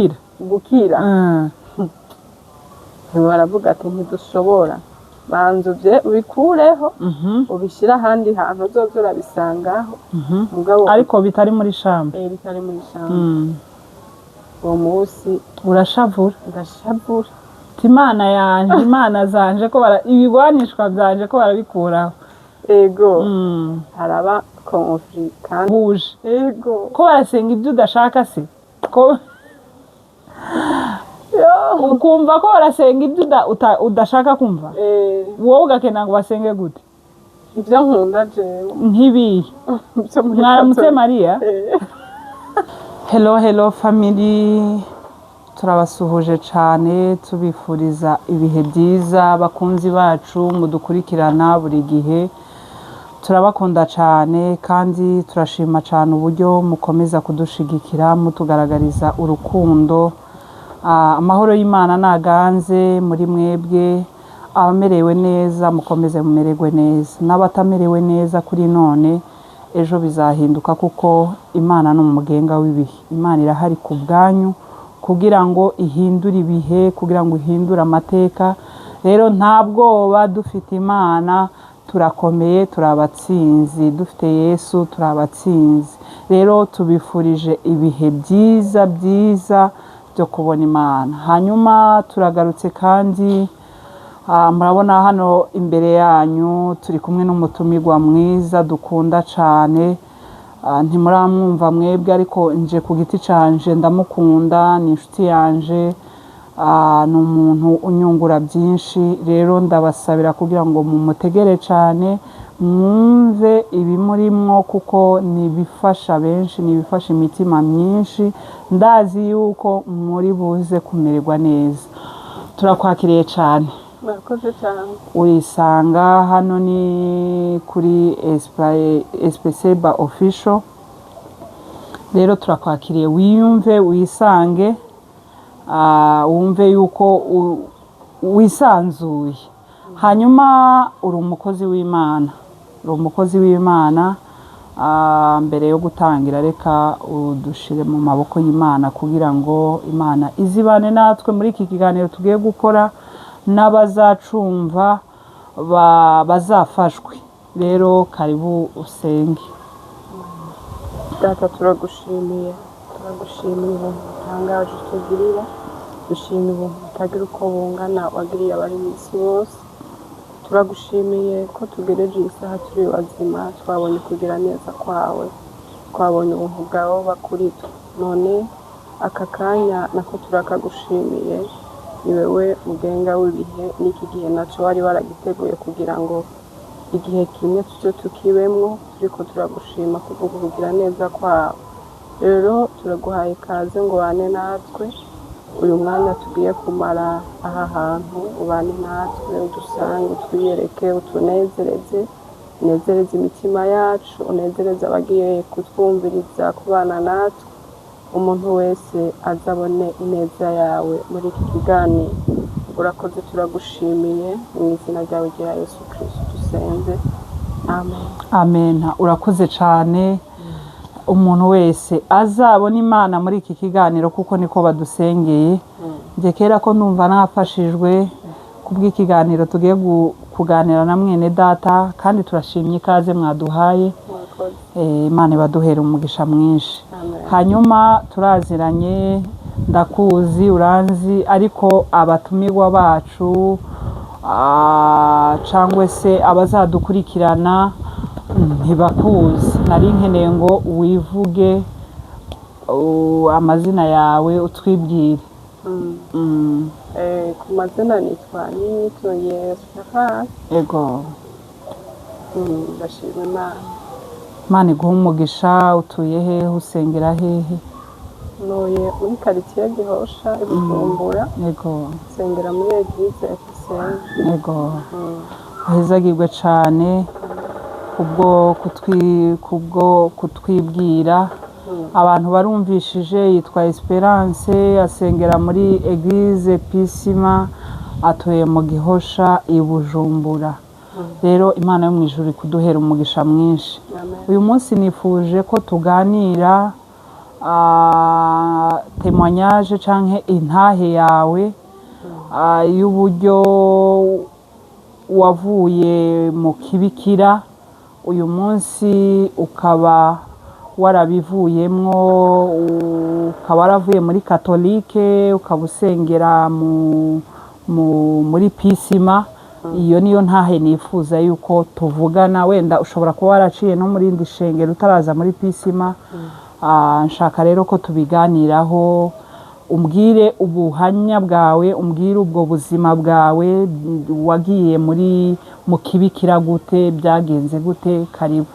gukira baravuga ati ntidushobora banza ubikureho ubishyira ahandi hantu uzoza urabisangaho ariko bitari muri shamba bitari muri shamba uwo munsi urashavura ndashavura imana yanje imana zanje ko ibigwanishwa byanje ko barabikuraho ego haraba conflict kandi buje ego ko barasenga ibyo udashaka se ko ukumva ko barasenga ibyo udashaka kumva wowe ugakena ngo basenge gute ibyo nkunda jewe nk'ibihe mwaramutse Mariya hello family turabasuhuje cyane tubifuriza ibihe byiza bakunzi bacu mudukurikirana buri gihe turabakunda cyane kandi turashima cyane uburyo mukomeza kudushigikira mutugaragariza urukundo amahoro y'Imana naganze muri mwebwe abamerewe neza mukomeze mumererwe neza n'abatamerewe neza kuri none ejo bizahinduka kuko Imana ni umugenga w'ibihe Imana irahari ku bwanyu kugira ngo ihindure ibihe kugira ngo ihindure amateka rero nta bwoba dufite Imana turakomeye turabatsinzi dufite Yesu turabatsinzi rero tubifurije ibihe byiza byo kubona Imana hanyuma turagarutse kandi murabona hano imbere yanyu turi kumwe n'umutumirwa mwiza dukunda cyane ntimuramwumva mwebwe ariko nje ku giti canje ndamukunda ni inshuti yanje ni umuntu unyungura byinshi rero ndabasabira kugira ngo mumutegere cyane mwumve ibimurimwo kuko nibifasha benshi nibifasha imitima myinshi ndazi yuko muri buze kumererwa neza turakwakiriye cyane murakoze cyane urisanga hano ni kuri Espeseba official rero turakwakiriye wiyumve wisange wumve yuko wisanzuye hanyuma uri umukozi w'Imana mbere yo gutangira reka udushire mu maboko y'Imana kugira ngo Imana izibane natwe muri iki kiganiro tugiye gukora n'abazacumva bazafashwe rero karibu usenge data turagushimiye ubuntu utangaje utugirira dushimiye ubuntu butagira uko bungana wagiriye abari mu isi bose turagushimiye ko tugereje iyi saha turi bazima twabonye kugira neza kwawe twabonye ubuntu bwawe bakuri none aka kanya nako turakagushimiye ni wewe mugenga w'ibihe n'iki gihe nacyo wari waragiteguye kugira ngo igihe kimwe tujye tukibemwo turiko turagushima kuko kugira neza kwawe rero turaguhaye ikaze ngo bane natwe uyu mwanya tugiye kumara aha hantu ubane natwe udusange twiyereke utunezereze unezereze imitima yacu unezereze abagiye kutwumviriza kubana natwe umuntu wese azabone ineza yawe muri iki kiganiro urakoze turagushimiye mu izina ryawe rya Yesu Kristo dusenze amen urakoze cyane umuntu wese azabona Imana muri iki kiganiro kuko niko badusengeye njye kera ko numva nafashijwe kubw'ikiganiro tugiye kuganira na mwene data kandi turashimye ikaze mwaduhaye Imana ibaduhera umugisha mwinshi hanyuma turaziranye ndakuzi uranzi ariko abatumirwa bacu cyangwa se abazadukurikirana ntibakuzi nari nkeneye ngo wivuge amazina yawe utwibwire ku mazina nitwa Niyitungiye Safari ego ndashima Imana iguha umugisha utuye hehe usengera hehe ntuye muri quartier Gihosha Bujumbura ego nsengera muri Eglise FCN ego uhezagirwe cyane kubwo kutwibwira abantu barumvishije yitwa Esperance asengera muri Eglise Pisima atuye mu Gihosha i Bujumbura rero Imana yo mu ijuru kuduhera umugisha mwinshi uyu munsi nifuje ko tuganira témoignage canke intahe yawe y'uburyo wavuye mu kibikira uyu munsi ukaba warabivuyemwo, ukaba waravuye muri katolike ukaba usengera muri pisima. Iyo niyo ntahe nifuza yuko tuvugana, wenda ushobora kuba waraciye no muri indi shengero utaraza muri pisima. Nshaka rero ko tubiganiraho, umbwire ubuhamya bwawe, umbwire ubwo buzima bwawe, wagiye mu kibikira gute, byagenze gute? Karibu.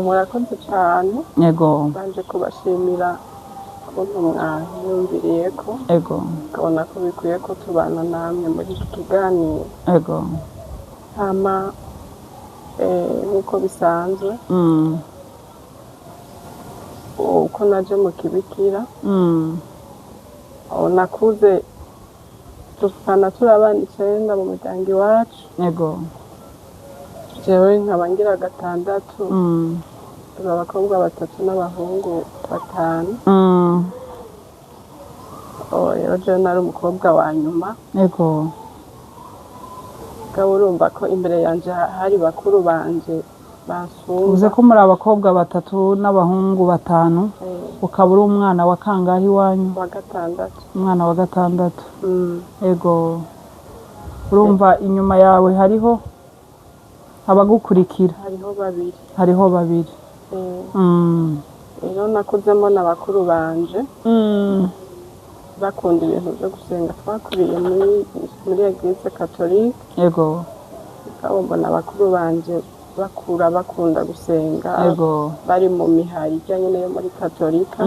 Murakoze cyane. Yego. Banje kubashimira ukuntu mwanyumviriye ko. Yego. Ukabona ko bikwiye ko tubana namwe muri iki kiganiro. Yego. Hama nk'uko bisanzwe uko naje mu kibikira nakuze dupfana turi abana 9 mu muryango iwacu. Yego. Jewe nkaba ngira 6, turi abakobwa 3 n'abahungu 5. Rero jewe nari umukobwa wa nyuma. Yego. Ukaba urumva ko imbere yanje hari bakuru banje basumba. Uze ko muri abakobwa 3 n'abahungu 5, ukaba uri umwana wa kangahe iwanyu? Wa 6. Umwana wa 6. Yego. Urumva inyuma yawe hariho abagukurikira? Hariho babiri. Rero nakuzemo n'abakuru banje bakunda ibintu byo gusenga. Twakuriye muri Eglise Catholique. Yego. Ukaba mbona abakuru banje bakunda gusenga. Yego. Bari mu mihari ijyanye n'iyo muri Katolika.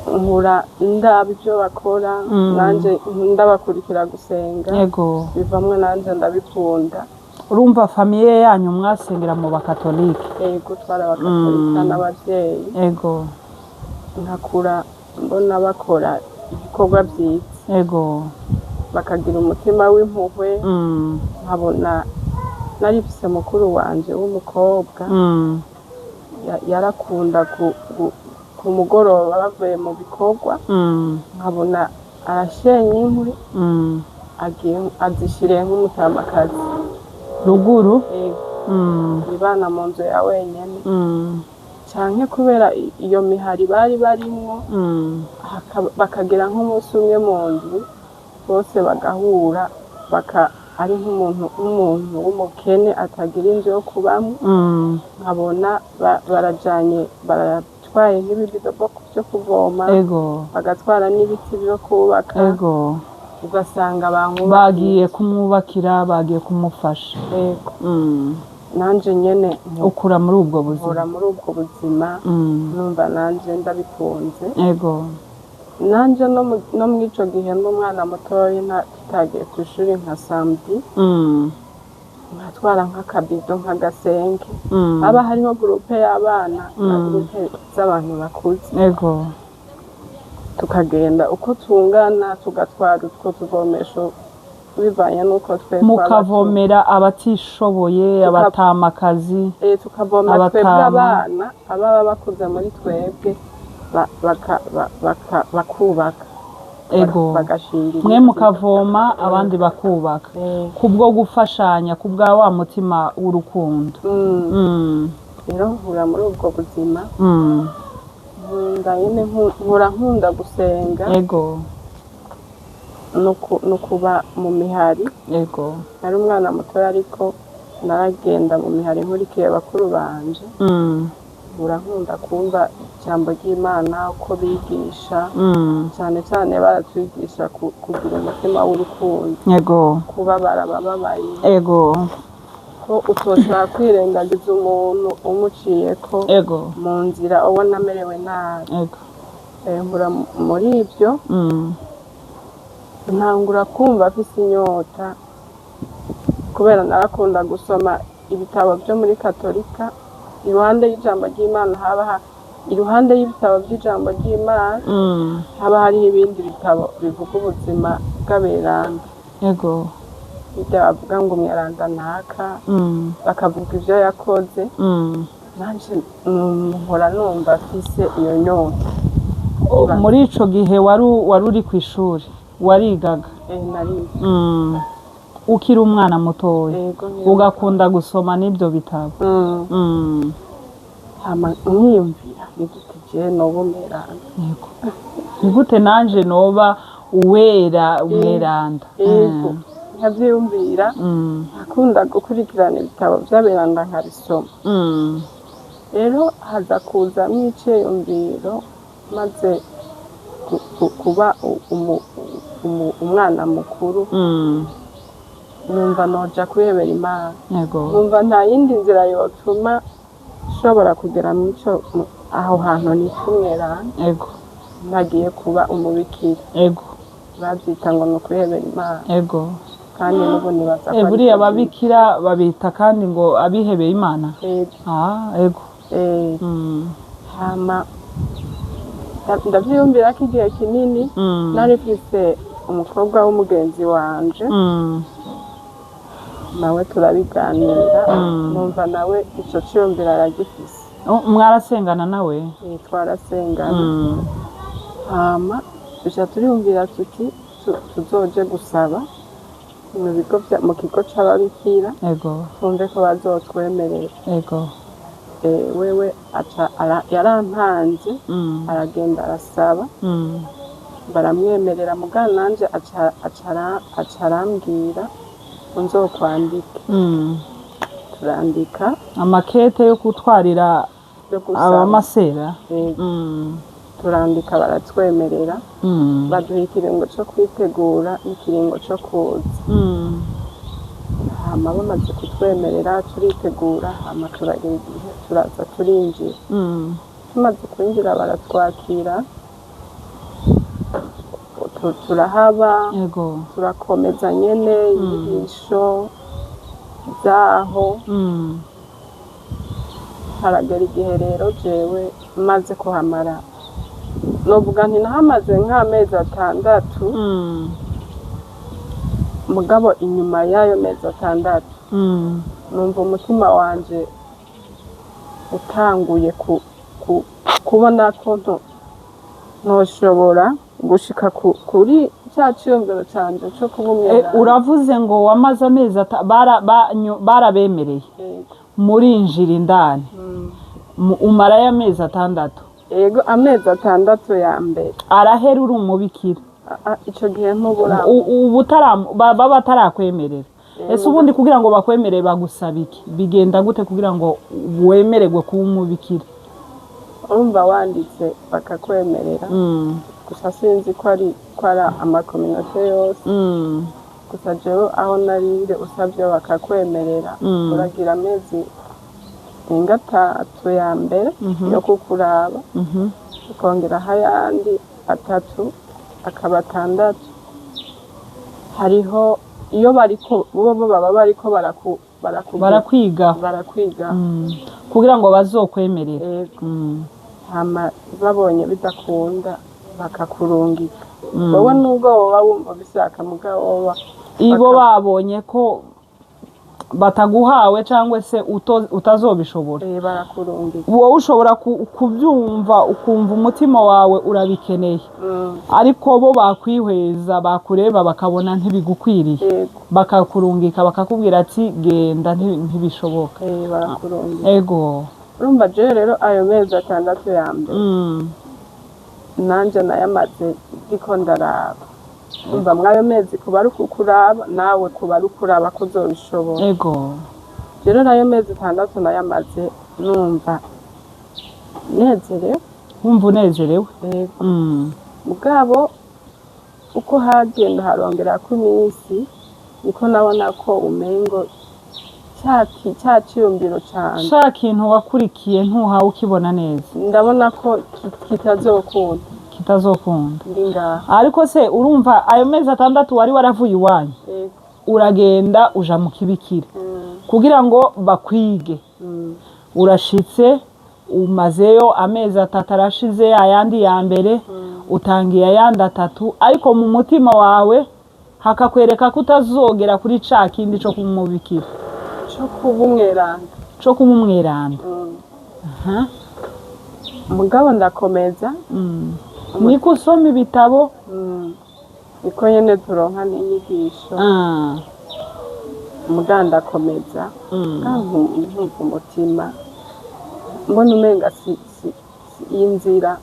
Nkura ndabyo bakora, nanje ndabakurikira gusenga. Yego. Bivamwe nanje ndabikunda. Urumva famiye yanyu mwasengera mu bakatolike? Yego, twari abakatolika n'abavyeyi. Yego. Nkakura mbona bakora ibikorwa byiza. Yego. Bakagira umutima w'impuhwe. Nkabona narifise mukuru wanje w'umukobwa. Yarakunda ku mugoroba bavuye mu bikorwa. Nkabona arashenye inkwi azishiriye nk'umutamakazi ruguru. ibana mu nzu ya wenyene. Canke kubera iyo mihari bari barimwo bakagira nk'umunsi umwe mu nzu bose bagahura ari nk'umuntu w'umukene atagira inzu yo kubamwo. Nkabona baratwaye nk'ibibido byo kuvoma. Yego. Bagatwara n'ibiti byo kubaka. Yego. Ugasanga bagiye kumwubakira, bagiye kumufasha. Yego. Nanje nyene ukura muri ubwo buzima. Numva nanje ndabikunze. Yego. Nanje no mw'ico gihe n'umwana mutoyi tutagiye ku ishuri nka samedi. Nkatwara nk'akabido nk'agasenge. Haba hariho groupe y'abana na groupe z'abantu bakuze. Yego. Tukagenda uko tungana tugatwara utwo tuvomesho bivanye n'uko twese mukavomera abatishoboye, abatamakazi. Tukavoma twebwe abana ababa bakuze muri twebwe bakubaka. Ego. Mwe mukavoma abandi bakubaka. Kubwo gufashanya, kubwa wa mutima w'urukundo. Rero nkura muri ubwo buzima. Nkunda gusenga. Yego. no kuba mu mihari. Yego. Nari umwana muto ariko naragenda mu mihari nkurikiye bakuru banje. Nkunda kumva ijambo ry'Imana uko bigisha. Cyane cyane baratwigisha kugira umutima w'urukundo. Yego. Kubabara bababaye. Yego. Ko utoshobora kwirengagiza umuntu umuciyeko. Yego. Mu nzira ubona amerewe nabi. Yego. Nkura muri ibyo. Ntangura kumva afise inyota kubera narakunda gusoma ibitabo byo muri Katolika. Iruhande y'ijambo ry'Imana iruhande y'ibitabo by'ijambo ry'Imana haba hariho ibindi bitabo bivuga ubuzima bw'aberanda. Yego. Ibyo bavuga ngo umweranda ntaka, bakavuga ibyo yakoze. nanje mpora numva afise iyo nyota. muri ico gihe wari uri kw'ishuri warigaga Nari ukiri umwana mutoya yego ugakunda gusoma n'ibyo bitabo hama nkiyumvira nigute je noba umweranda. yego nigute nanje noba umweranda Yego nkavyiyumvira nkakunda gukurikirana ibitabo vy'aberanda nkabisoma. Rero haza kuzamwo iciyumviro maze kuba umwana mukuru numva noja kwihebera Imana. yego numva nta yindi nzira yotuma nshobora kugera aho hantu nitwa umweranda yego nagiye kuba umubikira. yego bavyita ngo ni ukwihebera Imana yego kandi n'ubu nibaza ko buriya ababikira babita kandi ngo abihebeye Imana. yego hama ndavyiyumvira ko igihe kinini nari mfise umukobwa w'umugenzi wanje nawe turabiganira numva nawe ico ciyumvira aragifise. mwarasengana nawe? twarasengana hama tuja turiyumvira tuti tuzoje gusaba mu kigo c'ababikira yego twumve ko bazotwemerera. yego wewe yarantanze aragenda arasaba baramwemerera mugana nanje aca arambwira nzokwandike. turandika amakete yo gutwarira abamasera. turandika baratwemerera baduha ikiringo co kwitegura n'ikiringo co kuza. hama bamaze kutwemerera turitegura hama turagira igihe turaza turinjira. tumaze kwinjira baratwakira turahaba turakomeza nyene inyigisho zaho. haragera igihe rero jewe maze kuhamara novuga nti nahamaze nk'amezi 6 mugabo inyuma y'ayo mezi 6 numva umutima wanje utanguye kubona ko ntoshobora gushika kuri cya ciyumviro canje co kuba umweranda. uravuze ngo wamaze amezi barabemereye murinjira indani umarayo amezi 6? yego amezi 6 ya mbere arahera uri umubikira. ico gihe ntubura baba batarakwemerera. ese ubundi kugira ngo bakwemerere bagusaba iki? bigenda gute kugira ngo wemererwe kuba umubikira? urumva wanditse bakakwemerera gusa sinzi ko ari amakominote yose. gusa jewe aho narinde usabye bakakwemerera uragira amezi 3 ya mbere yo kukuraba ukongeraho ayandi 3 akaba 6. hariho iyo baba bariko barakwiga kugira ngo bazokwemerere. hama babonye bidakunda bakakurungika. wowe nubwo woba wumva bishaka mugabo ibo babonye ko bataguhawe cyangwa se utazobishobora barakurungika. wowe ushobora kubyumva ukumva umutima wawe urabikeneye ariko bo bakwihweza bakureba bakabona ntibigukwiriye bakakurungika bakakubwira ati genda ntibishoboka. barakurungika. ego urumva je rero ayo mezi 6 ya mbere nanje nayamaze ndiko ndaraba. umva mwayo mezi kuba ari kukuraba nawe kuba ari kuraba ko uzobishobora. ego rero nayo mezi 6 nayamaze numva nezerewe. wumva unezerewe? mugabo uko hagenda harongera ko iminsi niko nabona ko umengo cya ciyumviro cyane sha kintu wakurikiye ntuhawe ukibona neza. ndabona ko kitazokunda ndi ngaha. ariko se urumva ayo mezi 6 wari waravuye iwanyu uragenda uja mu kibikira kugira ngo bakwige. urashitse umazeyo amezi 3 arashize ayandi ya mbere utangiye ayandi 3 ariko mu mutima wawe hakakwereka ko utazogera kuri ca kindi co kumubikira cyo kuba umweranda. Aha. mugabo ndakomeza niko usoma ibitabo niko nyene turonka n'inyigisho mugabo ndakomeza nkumva umutima mbona umenga si inzira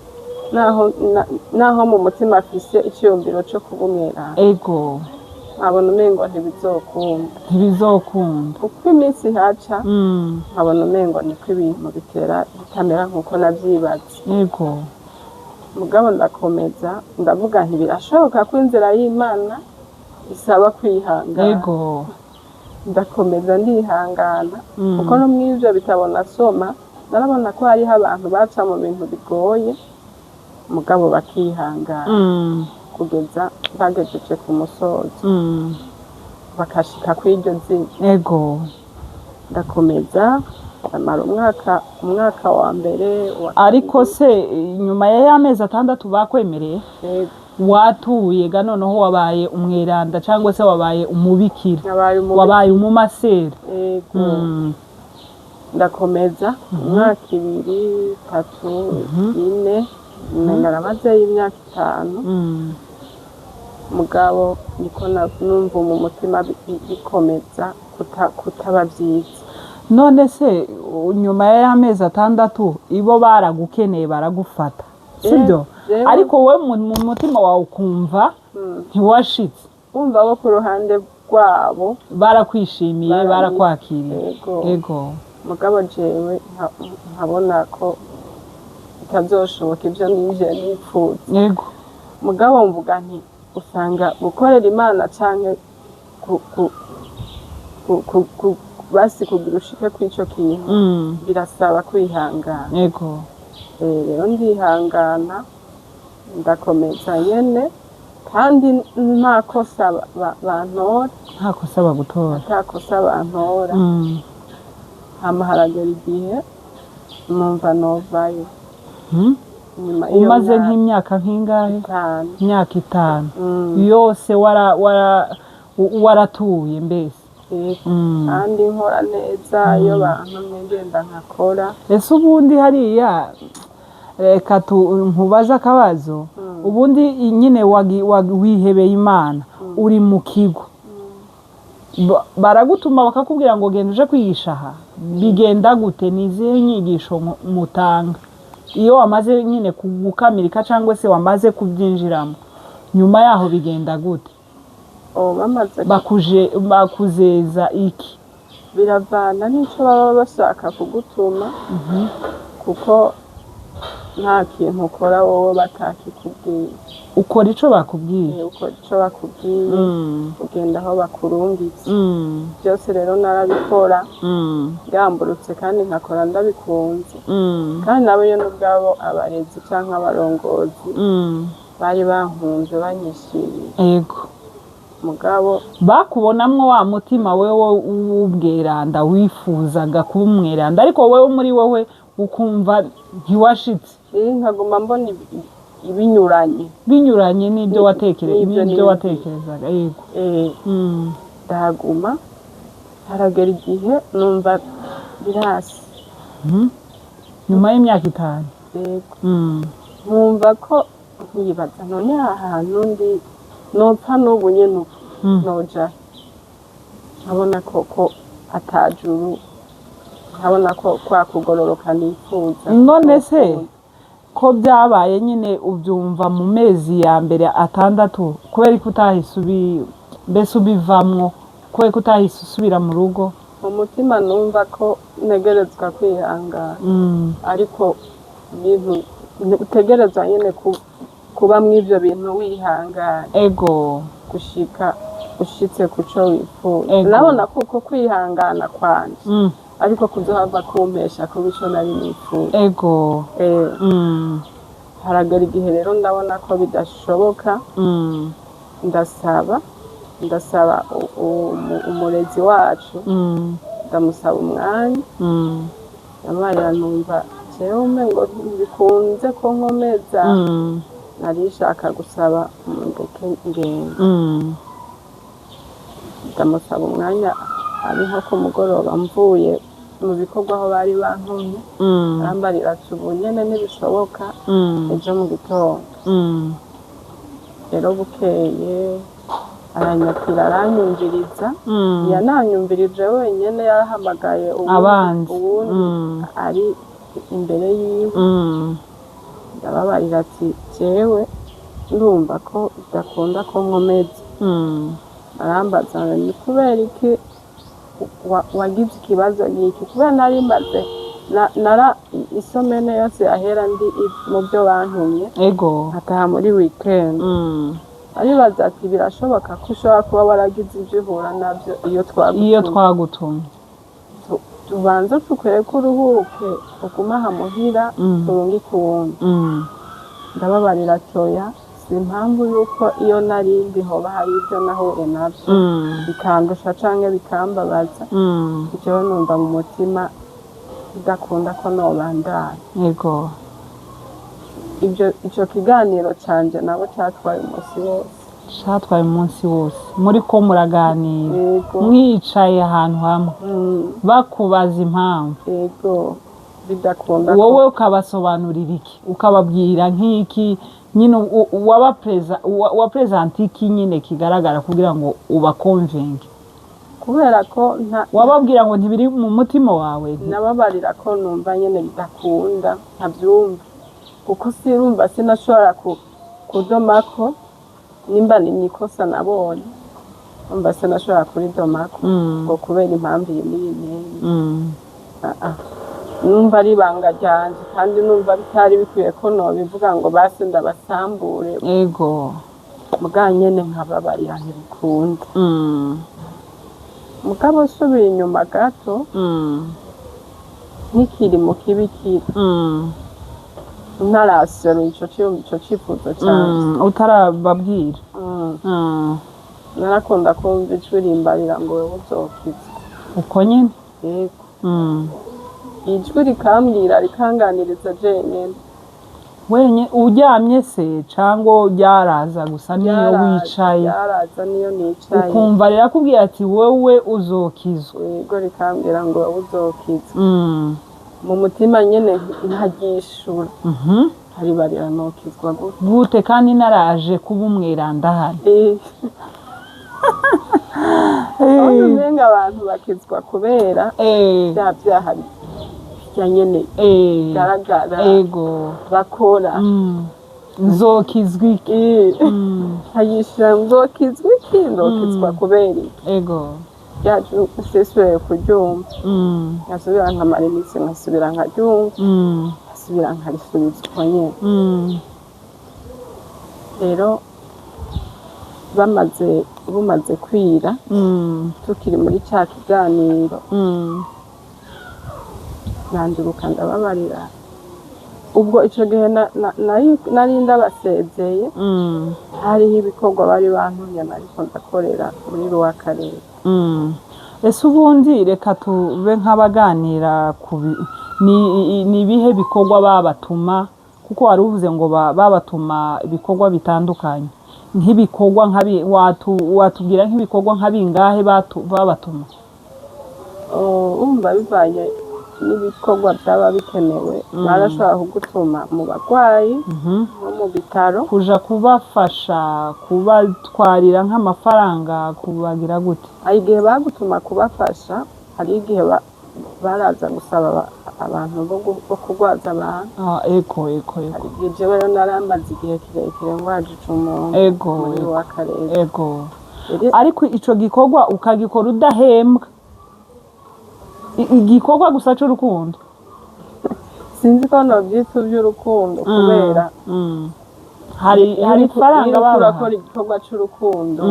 naho mu mutima afise iciyumviro co kuba umweranda ego nkabona umengo ntibizokunda uko iminsi haca nkabona umengo niko ibintu bitamera nk'uko navyibaza ego mugabo ndakomeza ndavuga nti birashoboka ko inzira y'Imana isaba kwihangana ego ndakomeza ndihangana kuko no mw'ivyo bitabona soma narabona ko hariho abantu baca mu bintu bigoye mugabo bakihangana kugeza bagejeje ku musozo bakashika kw'iryo zina ego ndakomeza amara umwaka wa mbere ariko se nyuma y'amezi 6 bakwemereye watuye ga noneho wabaye umweranda cyangwa se wabaye umubikira wabaye umumasera ndakomeza umwaka 2, 3, 4 naramaze y'imyaka 5 mugabo niko numva mu mutima bikomeza kutaba byiza none se nyuma y'amezi 6 ibo baragukeneye baragufata sibyo ariko we mu mutima wawe ukumva ntiwashitse umva bo ku ruhande rwabo barakwishimiye barakwakiriye ego mugabo jewe nkabona ko bitazoshoboka ibyo nije nipfuza yego mugabo mvuga nti usanga gukorera Imana canke basi kugira ushike kw'ico kintu birasaba kwihangana yego rero ndihangana ndakomeza nyene kandi nta kosa bantora nta kosa bagutora nta kosa bantora hama haragera igihe numva novayo umaze nk'imyaka nk'ingahe imyaka 5 yose waratuye mbese kandi nkora neza iyo bantu ngenda nkakora ese ubundi hariya reka nkubaza akabazo ubundi nyine wihebeye Imana uri mu kigo baragutuma bakakubwira ngo genda uje kwigisha aha bigenda gute nizihe nyigisho mutanga iyo wamaze nyine gukamirika cyangwa se wamaze kubyinjiramo nyuma yaho bigenda gute bakuzeza iki biravana n'icyo baba bashaka kugutuma kuko nta kintu ukora wowe batakikubwiye ukora ico bakubwiye ugenda aho bakurungitse byose rero narabikora byamburutse kandi nkakora ndabikunze kandi nabo yo n'ubwabo abarezi cyangwa abarongozi bari bankunze banyishimiye yego mugabo bakubonamwo wa mutima wewe w'ubweranda wifuzaga kuba umweranda ariko wewe muri wowe ukumva ntiwashitse nkaguma mbona binyuranye n'ibyo watekerezaga yego ndahaguma haragera igihe numva birasi nyuma y'imyaka 5 yego nkumva ko nkibaza none ahantu ndi nopfa n'ubu nyene noja nkabona ko atajuru nkabona ko kwakugororoka nifuza none se ko byabaye nyine ubyumva mu mezi ya mbere 6 kubera ko utahise mbese ubivamwo kubera ko utahise usubira mu rugo mu mutima numva ko ntegerezwa kwihangana ariko ibintu utegerezwa nyine kuba mw'ivyo bintu wihangana ego ushitse kuco wifuza nabona kuko kwihangana kwanje ariko kuzohava kumpesha kuba ico nari nifuza ego haragera igihe rero ndabona ko bidashoboka ndasaba umurezi wacu ndamusaba umwanya yabaye numva jewe umengo bikunze ko nkomeza narishaka gusaba umundeke ngenda ndamusaba umwanya ari nko ku mugoroba mvuye mu bikorwa aho bari bantumye arambarira ati ubu nyene ntibishoboka ejo mu gitondo rero bukeye aranyakira aranyumviriza yananyumvirije wenyene yarahamagaye uwundi ari imbere yiwe ndababarira ati jewe ndumva ko udakunda ko nkomeza arambaza ni kubera iki wagize ikibazo n'iki kubera nari maze isomene yose ahera ndi mu byo bantumye ataha muri weekend aribaza ati birashoboka ko ushobora kuba waragize ibyo uhura nabyo iyo twagutumye tubanza tukwiye ko uruhuke uguma aha muhira turungi kuwundi ndababarira toya si impamvu yuko iyo narindi hoba hari ibyo nahuye nabyo bikandusha canke bikambabaza jewe numva mu mutima udakunda ko nobandanya ico kiganiro canje nabo catwaye umunsi wose muri ko muraganira mwicaye ahantu hamwe bakubaza impamvu bidakunda wowe ukabasobanurira iki ukababwira nk'iki nyine wapresenta iki nyine kigaragara kugira ngo ubakonvinge kubera ko wababwira ngo ntibiri mu mutima wawe nababarira ko numva nyine bidakunda ntabyumva kuko sirumva sinashobora kudomako nimba ni nikosa nabonye umva sinashobora kuridomako ngo kubera impamvu iyi numva ari ibanga ryanje kandi numva bitari bikwiye ko nobivuga ngo basi ndabasambure muga nyene nkababarira ntibikunda mugabo subira inyuma gato nikiri mu kibikira ntarasero ico cifuzo canje utarababwira narakunda kumva ijwi rimbarira ngo wewe uzokiza uko nyene ijwi rikambwira rikanganiriza jenyene wenye uryamye se cangwa ryaraza gusa niyo wicaye ryaraza niyo nicaye ukumva rirakubwira ati wewe uzokizwa yego rikambwira ngo wewe uzokizwa mu mutima nyene ntagishura haribarira nokizwa gute kandi naraje kuba umweranda hano umenga abantu bakizwa kubera bya byaha nyene garagara bakora nzokizwa iki hayishira nzokizwa iki nzokizwa kubera iki yaje useswe kuryumva yasubira nkamara iminsi nkasubira nkaryumva asubira nkarisubizwa nyene rero bumaze kwira tukiri muri ca kiganiro nanduruka ndababarira ubwo ico gihe nari ndabasezeye hariho ibikorwa bari bantumye nariko ndakorera muri Rwakarere ese ubundi reka tube nk'abaganira ni ibihe bikorwa babatuma kuko wari uvuze ngo babatuma ibikorwa bitandukanye nk'ibikorwa watubwira nk'ibikorwa nk'abingahe babatuma umva bivanye n'ibikorwa byaba bikenewe barashobora kugutuma mu barwayi no mu bitaro kuja kubafasha kubatwarira nk'amafaranga kubagira gute igihe bagutuma kubafasha hari igihe baraza gusaba abantu bo kurwaza abantu igihe jewe rero naramaze igihe kirekire ngwajije umuntu muri Rwakarere ariko ico gikorwa ukagikora udahembwa igikorwa gusa c'urukundo sinzi ko novyitwa vy'urukundo kubera hari faranga barakora igikorwa c'urukundo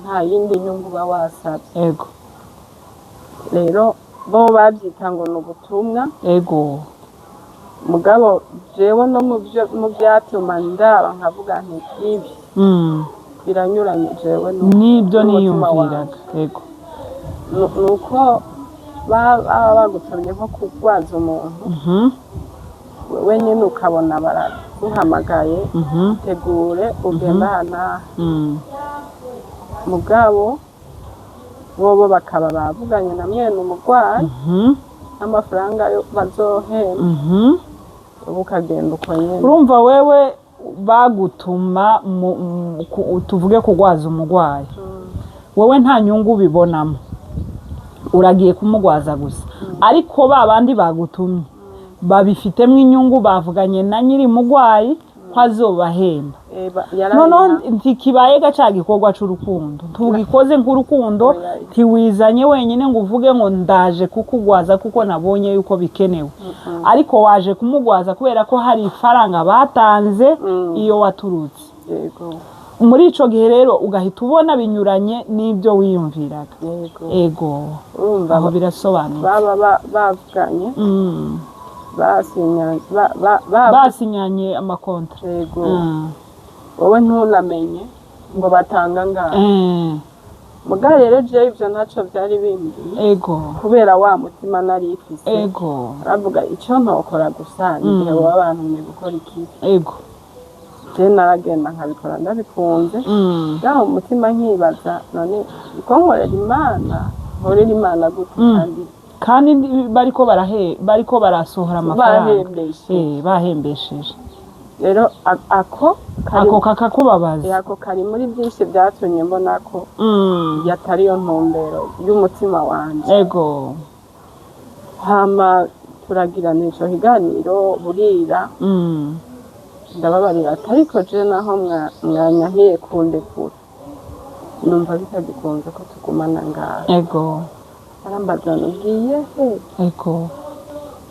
nta yindi nyungu ba wasavye rero bo bavyita ngo ni ubutumwa mugabo jewe no mu vyatuma ndaba nkavuga nti ibi biranyuranye jewe n'ibyo niyumviraga nuko baba bagutumye nko kurwaza umuntu wewe nyine ukabona baraguhamagaye tegure ugenda hanaha mugabo bobo bakaba bavuganye na mwene umurwayi n'amafaranga yo bazohemba Mhm. ubu ukagenda uko nyene urumva wewe bagutuma tuvuge kugwaza umurwayi wowe nta nyungu ubibonamo uragiye kumugwaza gusa ariko ba bandi bagutumye babifitemo inyungu bavuganye na nyiri murwayi ko azobahemba noneho ntikibaye gaca gikorwa c'urukundo ntugikoze nk'urukundo ntiwizanye wenyine ngo uvuge ngo ndaje kukugwaza kuko nabonye yuko bikenewe ariko waje kumugwaza kubera ko hari ifaranga batanze iyo waturutse muri ico gihe rero ugahita ubona binyuranye n'ibyo wiyumviraga ego aho birasobanura baba bavuganye basinyanye amakontra yego wowe ntunamenye ngo batanga ngaho muga rero je ivyo ntaco vyari bindi ego kubera wa mutima nari ifise ego aravuga ico ntokora gusa igihe waba bantumye gukora iki ego je naragenda nkabikora ndabikunze yaho umutima nkibaza none uko nkorera imana gute kandi bariko barasohora amafaranga bahembesheje rero ako kakakubabaza ako kari muri byinshi byatumye mbona ko yatariyo ntumbero y'umutima wanje ego hama turagirana ico kiganiro burira ndababarira ariko je naho mwanyahiye kundekura numva bitagikunze ko tugumana ngaho ego arambaza ngiye he ego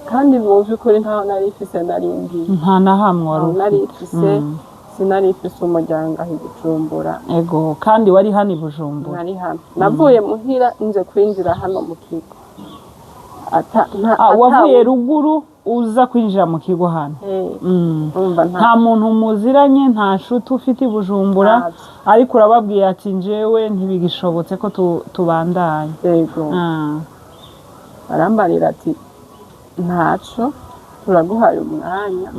kandi mu by'ukuri ntaho nari ifise narindi nta na hamwe wari nari ifise sinari ifise umuryango aho Bujumbura ego kandi wari hano i Bujumbura nari hano navuye muhira nje kwinjira hano mu kigo wavuye ruguru uza kwinjira mu kigo hano nta muntu muziranye nta nshuti ufite i Bujumbura ariko urababwiye ati njyewe ntibigishobotse ko tubandanye yego arambarira ati ntaco turaguhaye umwanya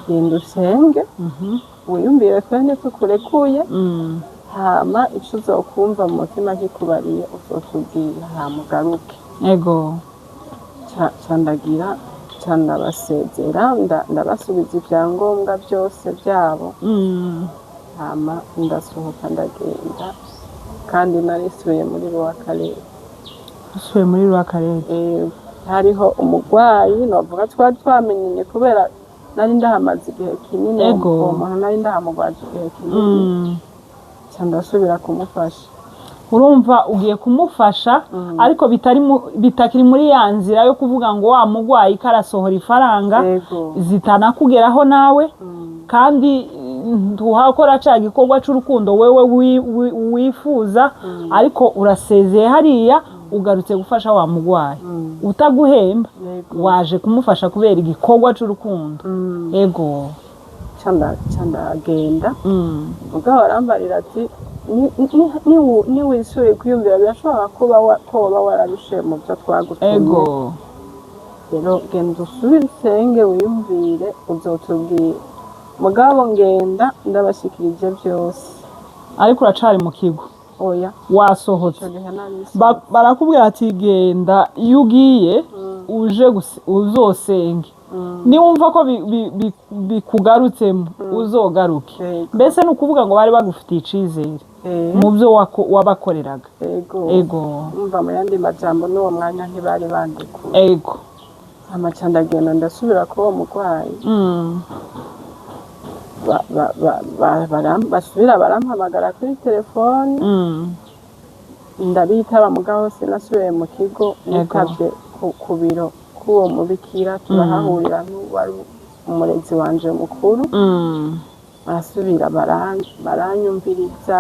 genda usenge wiyumvire kandi tukurekuye hama ico uzokumva mu mutima kikubariye uzotubwira hamugaruke ego candagira ndabasezera ndabasubiza ibyangombwa byose byabo hama ndasohoka ndagenda kandi narisuye muri Rwakarere usuye muri Rwakarere hariho umurwayi novuga twari twamenyanye kubera nari ndahamaze igihe kinini uwo muntu nari ndahamugwaje igihe kinini ndasubira kumufasha urumva ugiye kumufasha ariko bitakiri muri ya nzira yo kuvuga ngo wa murwayi karasohora ifaranga zitanakugeraho nawe kandi ntuhakora ca gikorwa c'urukundo wewe wifuza ariko urasezeye hariya ugarutse gufasha wa murwayi utaguhemba waje kumufasha kubera igikorwa c'urukundo ego candagenda mugabo arambarira ati niwisuye kwiyumvira birashobora kuba woba wararushe mu byo twagutumye rero genda usubire usenge wiyumvire uzotubwira mugabo ngenda ndabashikirije byose ariko uracari mu kigo oya wasohotse barakubwira ati genda iyo ugiye uje uzosenge niwumva ko bikugarutsemo uzogaruke mbese ni ukuvuga ngo bari bagufitiye icizere mu byo wabakoreraga ego umva mu yandi majambo n'uwo mwanya ntibari bandikuye ego amacandagenda ndasubira kuba murwayi basubira barampamagara kuri telefoni ndabitaba mugabo sinasubiye mu kigo nitabye ku biro k'uwo mubikira turahahurira n'uwari umurezi wanje mukuru barasubira baranyumviriza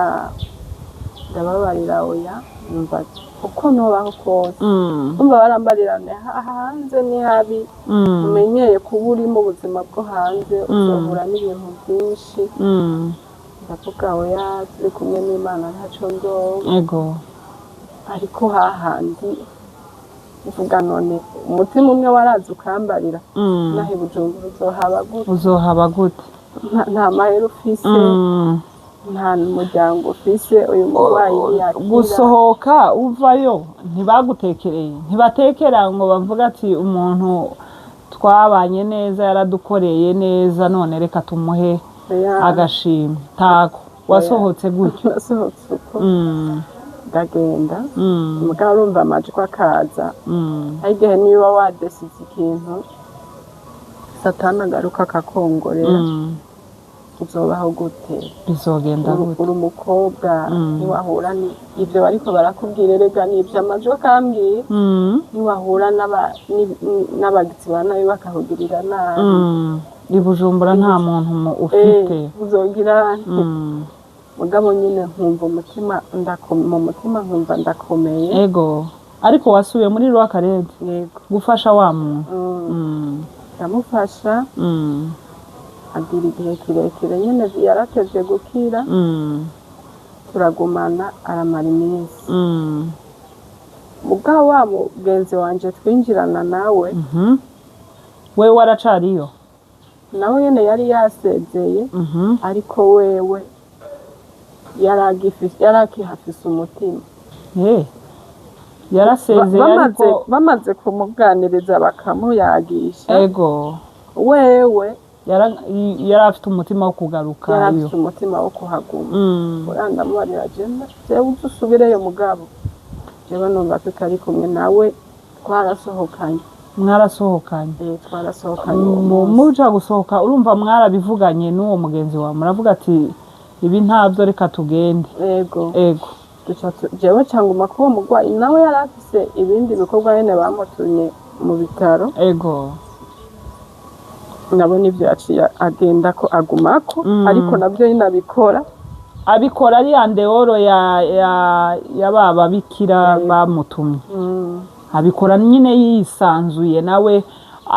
ndababarira oya numva uko nubaho kose umva barambarirane hanze ni habi umenyeye kuba uri mu buzima bwo hanze uzohura n'ibintu byinshi ndavuga oya turi kumwe n'Imana ntaco ndoga ariko hahandi uvuga none umutima umwe waraza ukambarira naho Bujumbura uzohaba gute uzohaba gute nta mahera ufise nta muryango ufise uyu murwayi yakira gusohoka uvayo ntibagutekereye ntibatekera ngo bavuga ati umuntu twabanye neza yaradukoreye neza none reka tumuhe agashimwe tako wasohotse gutyo nasohotse uko ndagenda mugabo urumva amajwi akaza hari igihe niba wadesize ikintu satani agaruka akakongorera uzobaho gute bizogenda gute uri umukobwa ntiwahura ibyo bariko barakubwira erega n'ibyo amajwi akambwira ntiwahura n'abagitsi ba nabi bakahugirira nabi i Bujumbura nta muntu ufite uzogira mugabo nyine nkumva mu mutima nkumva ndakomeye ego ariko wasubiye muri Rwakarede yego gufasha wa muntu ndamufasha agira igihe kirekire nyine yaratevye gukira turagumana aramara iminsi mugabo wa mugenzi wanje twinjirana nawe we waracariyo nawe nyene yari yasezeye ariko wewe yarakihafise umutima yarasezeye ariko bamaze kumuganiriza bakamuyagisha ego wewe yari afite umutima wo kugaruka yari afite umutima wo kuhaguma urandamubarira jewe uzusubireyo mugabo jewe numva tutari kumwe nawe twarasohokanye muja gusohoka urumva mwarabivuganye n'uwo mugenzi wawe muravuga ati ibi ntabyo reka tugende ego jewe canguma kuwo murwayi nawe yari afise ibindi bikorwa nyene bamutumye mu bitaro ego nabo nivyo yaciye agenda ko agumako ariko navyo nyine abikora ari andeoro ya baba bikira bamutumye abikora nyine yisanzuye nawe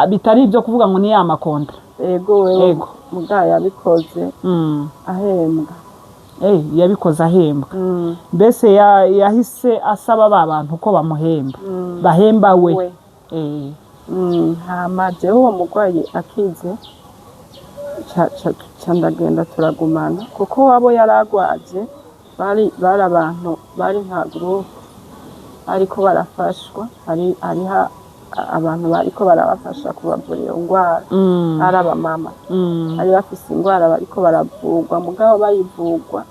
bitari ibyo kuvuga ngo ni ya makontra ego mugaya yabikoze ahembwa yabikoze ahembwa mbese yahise asaba ba bantu ko bamuhemba bahemba we hama jewe uwo murwayi akize ndagenda turagumana kuko wabo yaragwaje bari abantu bari nka groupe ariko barafashwa hariho abantu bariko barabafasha kubavura iyo ndwara ari abamama bari bafise indwara bariko baravurwa mugabo bayivurwa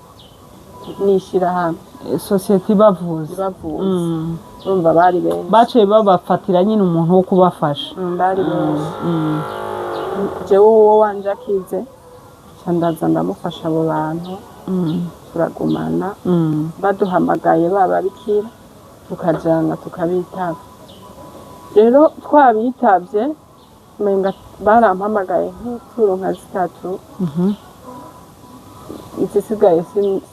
n'ishirahamwe sosiyete ibavuza urumva bari benshi baciye babafatira nyine umuntu wo kubafasha bari benshi jewe uwo wanje akize ndaza ndamufasha abo bantu turagumana baduhamagaye baba bikira tukajana tukabitaba rero twabitavye menga barampamagaye nk'ituro nka zitatu izisigaye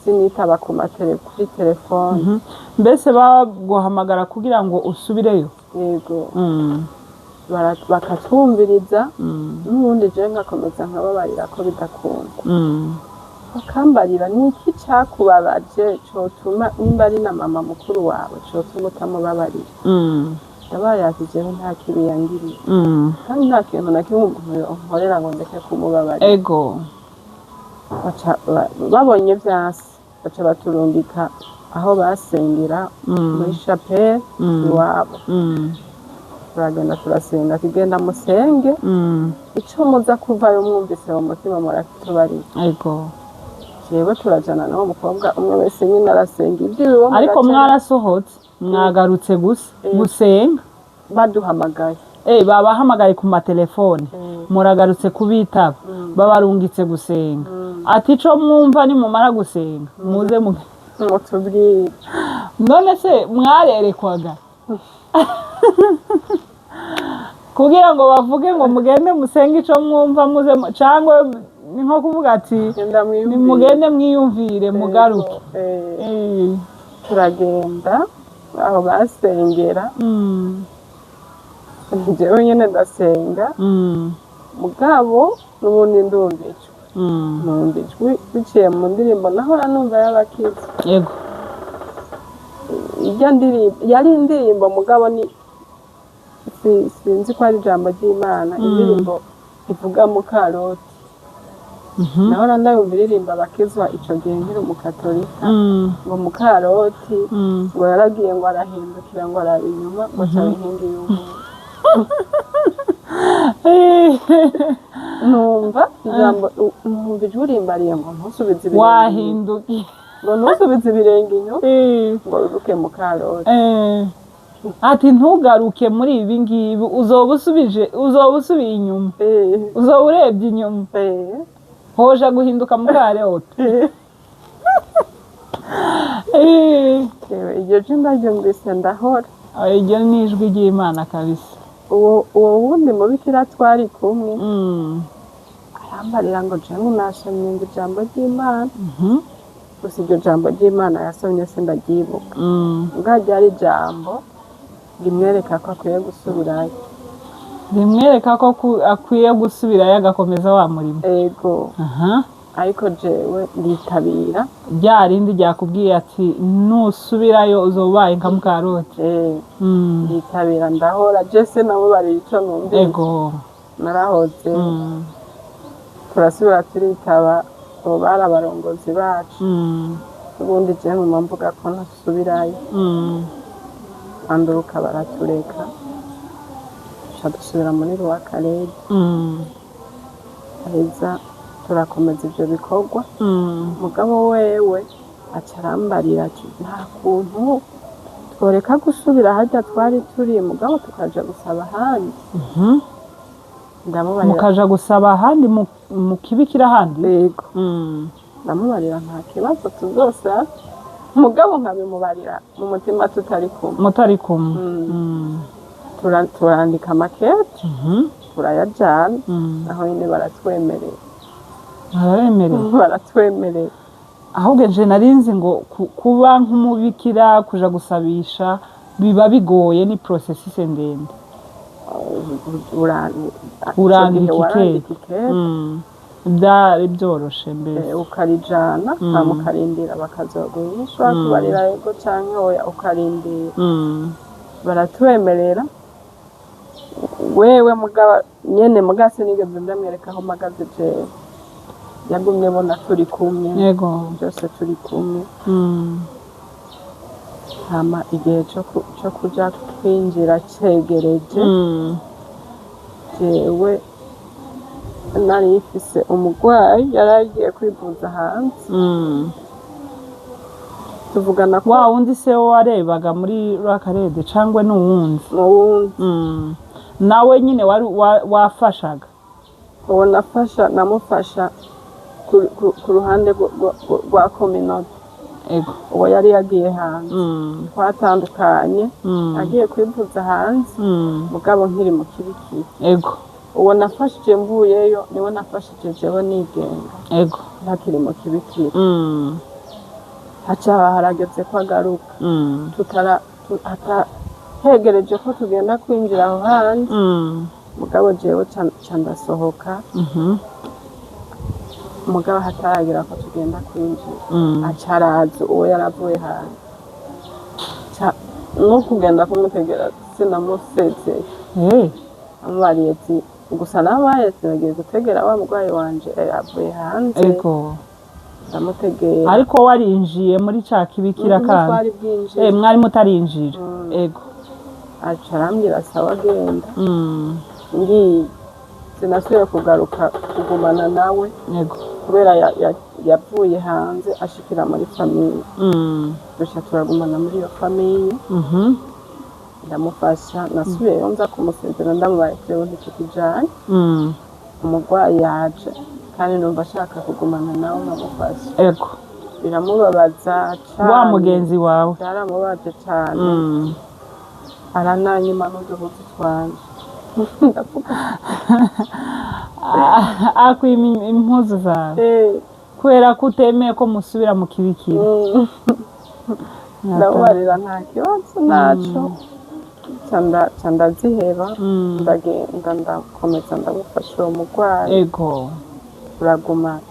sinitaba kuri telefone mbese baguhamagara kugira ngo usubireyo yego bakatwumviriza n'ubundi jewe nkakomeza nkababarira ko bidakunda bakambarira niki cakubabaje cotuma nimba ari na mama mukuru wawe cotuma utamubabarira ndabayazi jewe nta kibi yangiriye kandi nta kintu na kimwe nkorera ngo ndeke kumubabarira ego babonye vyasi baca baturungika aho basengera muri chapelle iwabo turagenda turasenga tugenda musenge ico muza kuvayo mwumvise mu mutima murakitubarira ego jewe turajana n'uwo mukobwa umwe wese nyine arasenga ibyo ariko mwarasohotse mwagarutse gusenga baduhamagaye babahamagaye ku matelefone muragarutse kubitaba babarungitse gusenga ati ico mwumva ni mumara gusenga muze mutubwire none se mwarerekwaga kugira ngo bavuge ngo mugende musenge ico mwumva muze cyangwa ni nko kuvuga ati ni mugende mwiyumvire mugaruke turagenda aho basengera jewe nyene ndasenga mugabo n'ubundi ndumvijwe biciye mu ndirimbo nahora numva y'abakiza yego irya ndirimbo yari indirimbo mugabo ni sinzi ko ari ijambo ry'Imana indirimbo ivuga mu karoti nahora ndayumva iririmba abakizwa ico gihe nkiri umukatolika ngo Mukaroti ngo yaragiye ngo arahindukira ngo araba inyuma ngo acara inkingi y'umuntu numva ijambo numva ijwi rimbariye ngo ntusubize ibirenge wahindukiye ngo ntusubize ibirenge inyuma ngo wibuke Mukaroti ati ntugaruke muri ibi ngibi uzoba usubiye inyuma uzoba urebye inyuma hoja guhinduka Mukaroti iryo jwi ndaryumvise ndahora iryo ni ijwi ry'Imana kabisa uwo wundi mubikira twari kumwe arambarira ngo jewe nasomye ngo ijambo ry'Imana gusa iryo jambo ry'Imana yasomye sindabyibuka ubwo ryari ijambo rimwereka ko akwiye gusubirayo akwiye gusubirayo agakomeza wa murimo ego ariko jewe nditabira rya rindi ryakubwiye ati nusubirayo uzobaye nka Mukaroti nditabira ndahora jese namubarira ico numvise ego narahoze turasubira turitaba abo bari abarongozi bacu ubundi jewe nguma mvuga ko ntasubirayo anduruka baratureka dusubira muri Rwakarede heza turakomeza ivyo bikorwa mugabo wewe acarambarira ati nta kuntu tworeka gusubira harya twari turi mugabo tukaja gusaba ahandi mukaja gusaba ahandi mu kibikira ahandi yego ndamubarira nta kibazo tuzosaba mugabo nkabimubarira mu mutima tutari kumwe turandika makete turayajana aho nyine baratwemerera ahubwo nje narinzi ngo kuba nk'umubikira kuja gusabisha biba bigoye ni processus ndende urandika ikete byari byoroshe mbere ukarijana mukarindira bakazoguhisha kubarira yego canke oya ukarindira baratwemerera wewe mugaba nyene mugase nigeze ndamwereka aho magaze jewe yagumye bona turi kumwe yego byose turi kumwe hama igihe cyo kuja kwinjira cegereje jewe nari ifise umugwayi yaragiye kwivuza hanze tuvugana ko wa wundi se warebaga muri Rwakarede cangwe n'uwundi nawe nyine wafashaga uwo namufasha ku ruhande rwa community ego uwo yari yagiye hanze twatandukanye agiye kwivuza hanze mugabo nkiri mu kibikira ego uwo nafashije mvuyeyo niwe nafashije jewe nigenga ego ntakiri mu kibikira haca harageze ko agaruka hegereje ko tugenda kwinjira aho hanze mugabo jewe ca ndasohoka mugabo hataragira ko tugenda kwinjira aca araza uwo yaravuye hanze no kugenda kumutegera sinamusezeye amubariye ati gusa nabaye sinagiye gutegera wa mugwayi wanje avuye hanze ego ndamutegera ariko warinjiye muri ca kibikira kandi mwari mutarinjira ego aca arambwira sawa genda ngiye sinasubiye kugaruka kugumana nawe kubera yavuye hanze ashikira muri famiye duca turagumana muri iyo famiye ndamufasha nasubiyeyo nza kumusezera ndamubaye jewe ntikikijanye umugwayi yaje kandi numva ashaka kugumana nawe nkamufasha ego biramubabaza cane wa mugenzi wawe byaramubabaje cane arananyima n'uduhuzu twanje akwima impuzu zawe kubera ko utemeye ko musubira mu kibikira ndamubarira nta kibazo naco ca ndaziheba ndagenda ndakomeza ndamufasha uwo mugwayi ego turagumana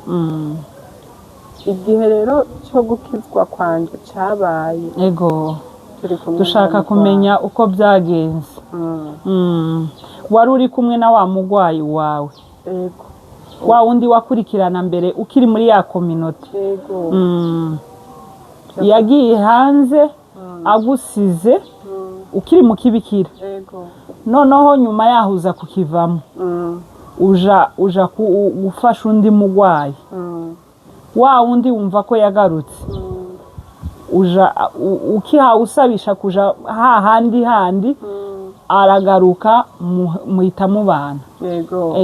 igihe rero cyo gukizwa kwanje cabaye ego dushaka kumenya uko byagenze wari uri kumwe na wa mugwayi wawe ego wa wundi wakurikirana mbere ukiri muri ya community yego yagiye hanze agusize ukiri mu kibikira yego noneho nyuma yahuza kukivamo uja gufasha undi mugwayi wa wundi wumva ko yagarutse uja ukiha usabisha kuja handi aragaruka muhita mubana yego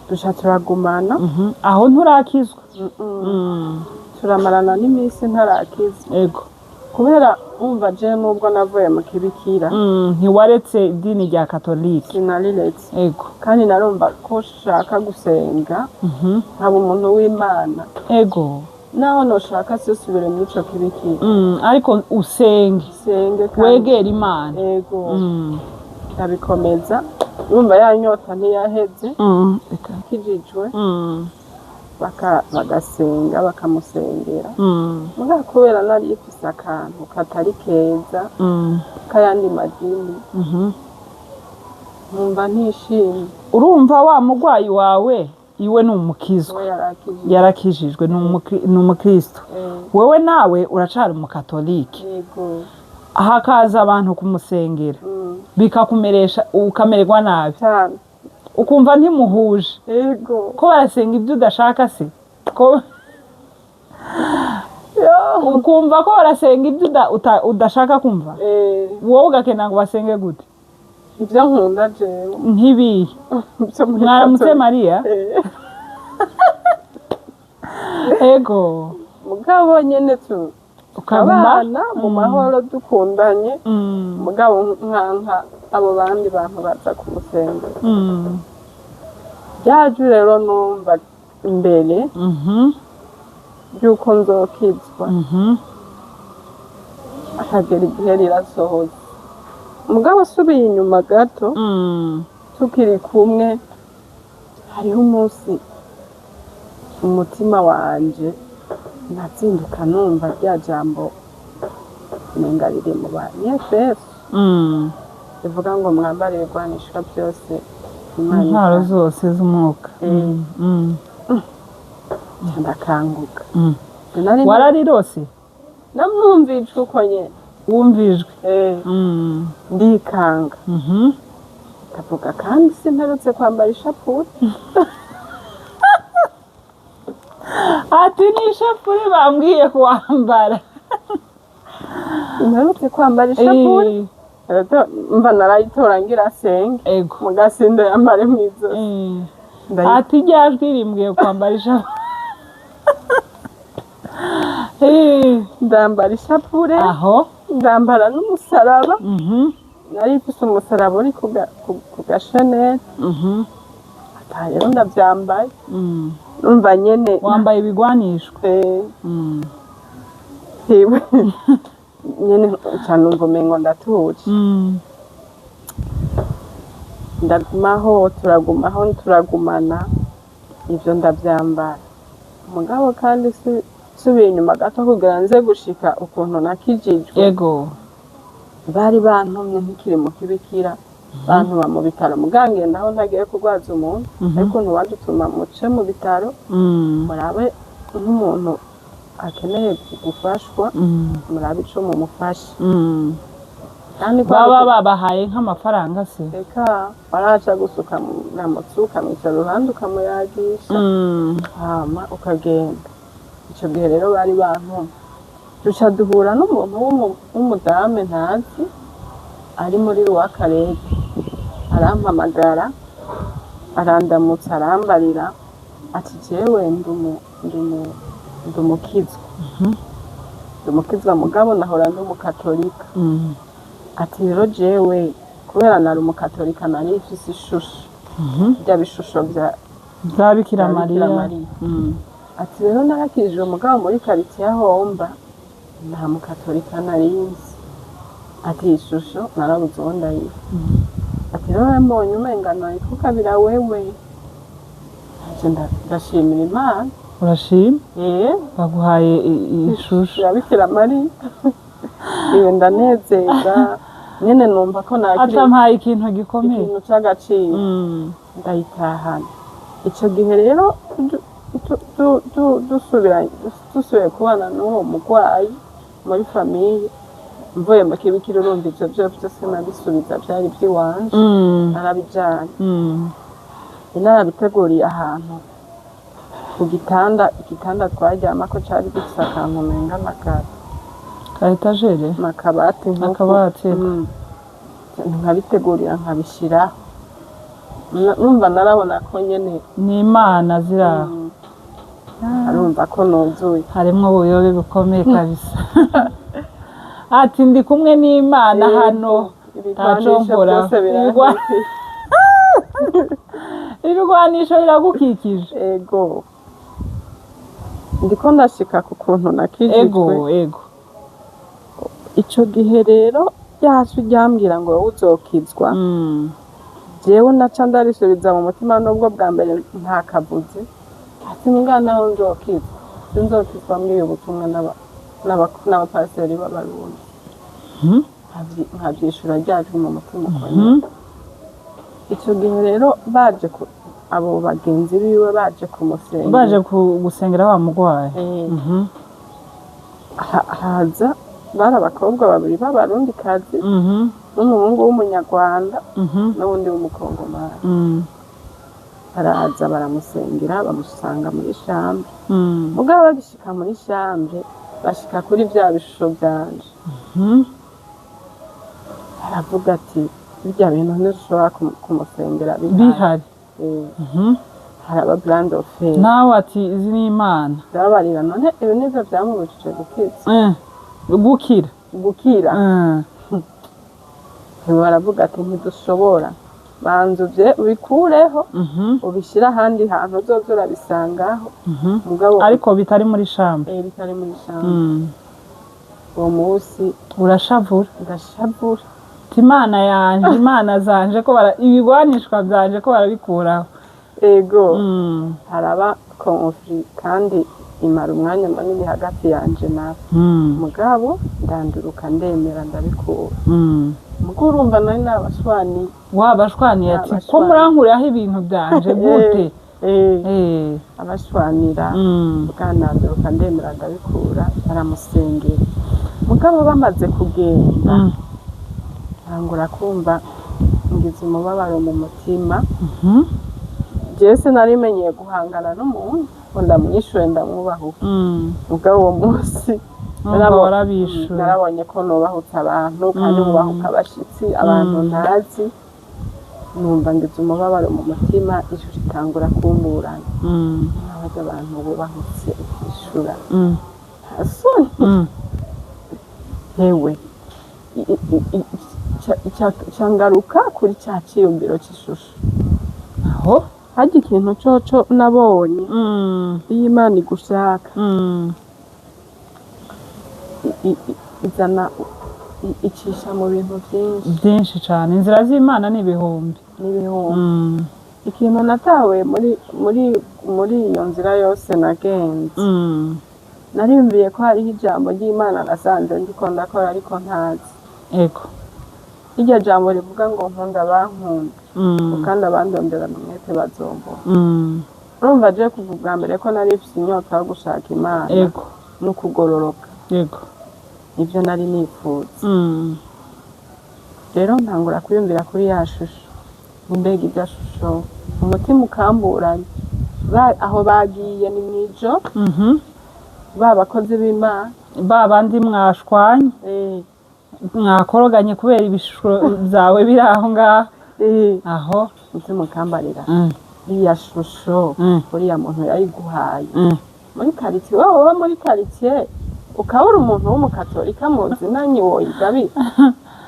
dusha turagumana aho nturakizwa turamarana n'iminsi ntarakizwa yego kubera umva je nubwo navuye mu kibikira ntiwaretse idini rya katolike sinariretse yego kandi narumva ko shaka gusenga nkaba umuntu w'Imana yego naho noshaka sisubire muri ico kibikira ariko usenge wegera Imana yego ndabikomeza urumva ya nyota ntiyaheze kijijwe bagasenga bakamusengera muga kubera nari ifise akantu katari keza kayandi madini numva ntishimye urumva wa mugwayi wawe iwe ni umukizwa yarakijijwe ni umukristo wewe nawe uracari umukatolike hakaza abantu kumusengera bikakumeresha ukamererwa nabi cyane ukumva ntimuhuje yego ko barasenga ibyo udashaka se ko ukumva ko barasenga ibyo udashaka kumva wowe ugakena ngo basenge gute ibyo nkunda jewe nk'ibihe mwaramutse Mariya ego mugabo nyene ukabana mu mahoro dukundanye mugabo nkanka abo bandi bantu baza kumusengera byaje rero numva imbere yuko nzokizwa akagera igihe rirasohoza mugabo asubiye inyuma gato tukiri kumwe hariho umunsi umutima wanje nazinduka numva rya jambo nenga riri mu banyefeso rivuga ngo mwambare ibigwanishwa byose intwaro zose z'umwuka ndakanguka wararirose namwumvijwe uko nyene wumvijwe ndikanga ndavuga kandi simperutse kwambara ishapure ati ni ishapure bambwiye kuwambara simperutse kwambara ishapure mva narayitora ngira senge mugasinde yambare mw'izosi ati ryajwi rimbwiye kwambara ishapure ndambara ishapure aho ndambara n'umusaraba nari mfise umusaraba uri ku gashenete ata rero ndavyambaye numva nyene wambaye ibigwanishwa hewe nyene cyane numva umengo ndatuje ndagumaho turagumana ivyo ndavyambara umugabo kandi subiye inyuma gato kugira nze gushika ukuntu nakijijwe yego bari bantumye nkikiri mu kibikira bantuma mu bitaro mugange ndaho ntagiye kurwaza umuntu ariko ntiwadutuma muce mu bitaro murabe nk'umuntu akeneye gufashwa murabe ico mumufasha kandi baba babahaye nk'amafaranga se reka baraca gusuka namutsuka mwicara uruhande ukamuyagisha hama ukagenda ico gihe rero bari bantumye duca duhura n'umuntu w'umudame ntazi ari muri Rwakarere arampamagara arandamutsa arambarira ati jewe ndumukizwa mugabo nahora ndi umukatolika ati rero jewe kubera nari umukatolika nari ifise ishusho bya bishusho bya Bikira Mariya ati rero narakijije umugabo muri quartier Homba nta mukatolika narinzi ati ishusho narabuze uwo ndayiha ati rero mbonye umengano ikukabira wewe ndashimira Imana urashima baguhaye ishusho ya Bikira Mariya iwe ndanezeza nyene numva ko nakiri atampaye ikintu gikomeye ikintu c'agaciro ndayitahana icyo gihe rero dusubiye kubana n'uwo murwayi muri famiye mvuye mu kibikira urumva ibyo byose nabisubiza byari iby'iwanje narabijyanye narabiteguriye ahantu ku igitanda twaryama ko cyari gifite akantu umenga ka etajeri akabati nkabitegurira nkabishyiraho numva narabona ko nyine n'Imana ziraho arumva ko nuzuye harimo ubuyobe bukomeye kabisa ati ndi kumwe n'Imana hano ntacongora ibigwanisho biragukikije ego ndiko ndashika ku kuntu nakijijwe ego icyo gihe rero ryahise ryambwira ngo wowe uzokizwa jewe naca ndarisubiza mu mutima nubwo bwa mbere nta kabuze ati mbwa naho nzokizwa sinzokizwa muri ubu butumwa n'abapasiteri b'abarundi nkabyishura ryajwe mu mutima ukomeye icyo gihe rero baje abo bagenzi biwe baje kumusengera baje gusengera wa murwayi haza bari abakobwa babiri b'abarundikazi n'umuhungu w'umunyarwanda n'uwundi w'umukongomani baraza baramusengera bamusanga muri shambre mugabo bagishika muri shambre bashika kuri bya bishusho byanje aravuga ati birya bintu ntidushobora kumusengera bihari haraba brand of faith nawe ati izi ni Imana byabarira none ibi nivyo byamubujije gukira baravuga ati ntidushobora banza ubikureho ubishyira ahandi hantu uzoza urabisangaho ariko bitari muri shambre bitari muri shambre uwo munsi urashavura ndashavura Imana yanje Imana zanje ko ibigwanishwa byanje ko barabikuraho ego haraba conflit kandi imara umwanya munini hagati yanje nawe mugabo ndanduruka ndemera ndabikura mugabo urumva nari nabashwaniye wabashwaniye ati ko murankuriraho ibintu byanje gute abashwanira bwananduruka ndemera ndabikura baramusengera mugabo bamaze kugenda ntangura kumva ngize umubabaro mu mutima jese narimenyeye guhangana n'umuntu ngo ndamwishure ndamwubahuka mugabo uwo munsi narabonye ko nubahutse abantu kandi nubahuka abashitsi abantu ntazi numva ngize umubabaro mu mutima ijuru ritangura kumburana nabaga abantu bubahutse ukishura hasoni yewe cyangaruka kuri cya cyiyumviro cy'ishusho aho hajya ikintu coco nabonye iyo Imana igushaka izana icisha mu bintu byinshi cyane inzira z'Imana n'ibihumbi ikintu natawe muri iyo nzira yose nagenze nariyumviye ko hariho ijambo ry'Imana nasanze ndiko ndakora ariko ntazi ego iryo jambo rivuga ngo nkunda bankunda kandi abandonderana umwete bazombora urumva je kuva bwa mbere ko nari mfise inyota yo gushaka Imana no kugororoka nivyo nari nifuza rero ntangura kwiyumvira kuri ya shusho imbega irya shusho umutima ukamburanye aho bagiye ni mwijo babakozi b'Imana babandi mwashwanye mwakoroganye kubera ibishusho byawe biri aho ngaho aho umutima ukambarira iriya shusho uriya muntu yayiguhaye muri karitsiye wowe muri karitsiye ukabura umuntu w'umukatolika muzi nanyi woyigabira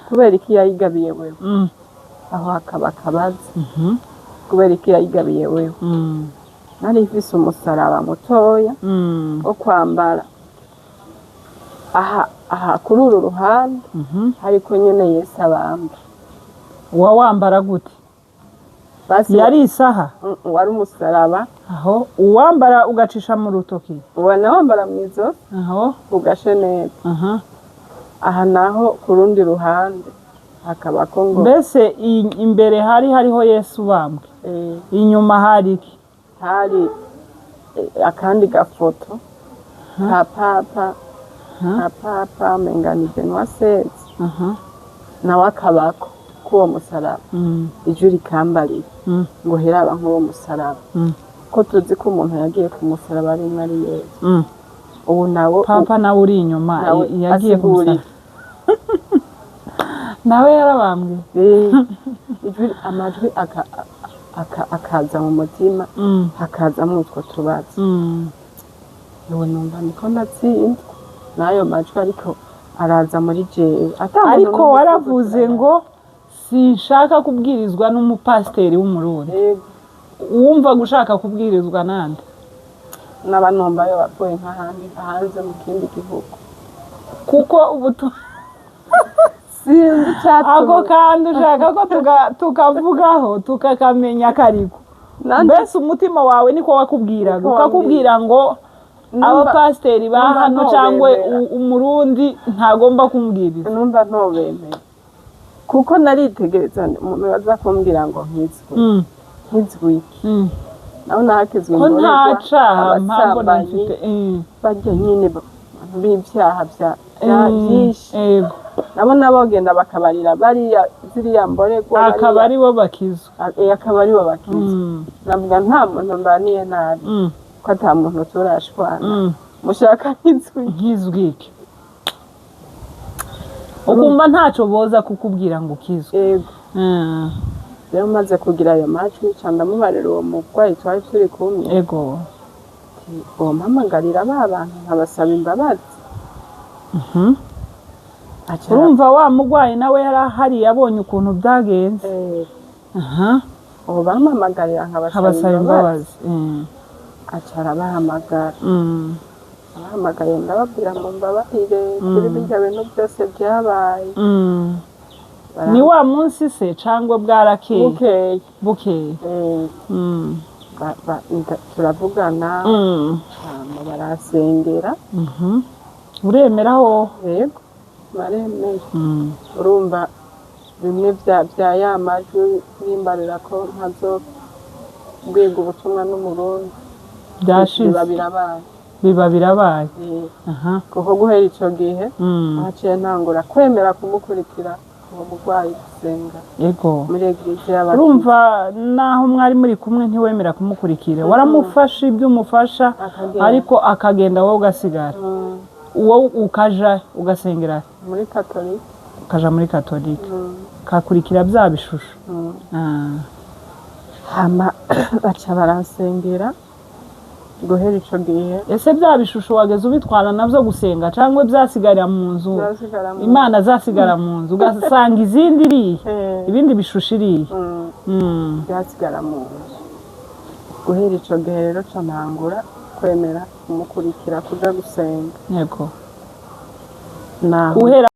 kubera iki yayigabiye wewe aho hakaba akabaza kubera iki yayigabiye wewe nari mfise umusaraba mutoya wo kwambara aha kuri uru ruhande hariko nyene Yesu abamba wambara gute yari isaha wari umusaraba aho uwambara ugacisha mu rutoki ubona wambara mwizo aho ugashe neza aha naho ku rundi ruhande hakaba ko ngo mbese imbere hariho Yesu bambwe inyuma hari iki hari akandi gafoto ka papa mengani Benoit Sezi nawe akabako k'uwo musaraba ijwi rikambarira ngo heraba nk'uwo musaraba ko tuzi ko umuntu yagiye ku musaraba rimwe ari Yesu ubu nawe papa nawe uri inyuma yagiye ku musaraba nawe yarabambwe amajwi akaza mu mutima hakazamo utwo tubazo yewe numva niko natsinzwe n'ayo majwi ariko araza muri jewe ariko waravuze ngo sinshaka kubwirizwa n'umupasiteri w'umurundi wumva gushaka kubwirizwa nande n'abanombayo bavuye nk'ahandi hanze mu kindi gihugu kuko ubu sinzi ako kandi ushaka ko tukavugaho tukakamenya kariko mbese umutima wawe niko wakubwiraga ukakubwira ngo abapasiteri ba hano cyangwa umurundi ntagomba kumbwiriza numva ntobemeye kuko naritegereza umuntu baza kumbwira ngo nkizwi iki naho nahakizwe ko nta caha mpamvu nifite barya nyine b'ibyaha byinshi nabo bagenda bakabarira bariya ziriya mborerwa akaba ari bo bakizwa akaba ari bo bakizwa navuga nta muntu mbaniye nabi ko ata muntu turashwana mushaka nkizwi iki ukumva ntacyo boza kukubwira ngo ukizwe yego rero maze kugira ayo majwi ndamubarira uwo murwayi twari turi kumwe yego uwo mpamagarira ba bantu nkabasaba imbabazi urumva wa murwayi nawe yari ahari yabonye ukuntu byagenze ubu bampamagarira nkabasaba imbabazi acara bahamagara abahamagaye ndababwira ngo mbabarire kuri birya bintu byose byabaye ni wa munsi se cyangwa bwarakeye bukeye turavugana barasengera uremeraho yego baremera urumva bimwe bya ya majwi bimbarira ko ntazo bwiga ubutumwa n'umurundi byashize biba birabaye kuko guhera icyo gihe haciye ntangura kwemera kumukurikira uwo murwayi gusenga yego muri eglise y'abakiza urumva naho mwari muri kumwe ntiwemera kumukurikira waramufasha ibyo umufasha ariko akagenda wowe ugasigara wowe ukaja ugasengera muri katolika ukaja muri katolika kakurikira bya bishusho hama baca barasengera guhera icyo gihe ese bya bishusho wageze ubitwara nabyo gusenga cyangwa byasigarira mu nzu imana zasigara mu nzu ugasanga izindi iriye ibindi bishusho iriye byasigara mu nzu guhera icyo gihe rero ntangura kwemera kumukurikira kuja gusenga yego naho uhera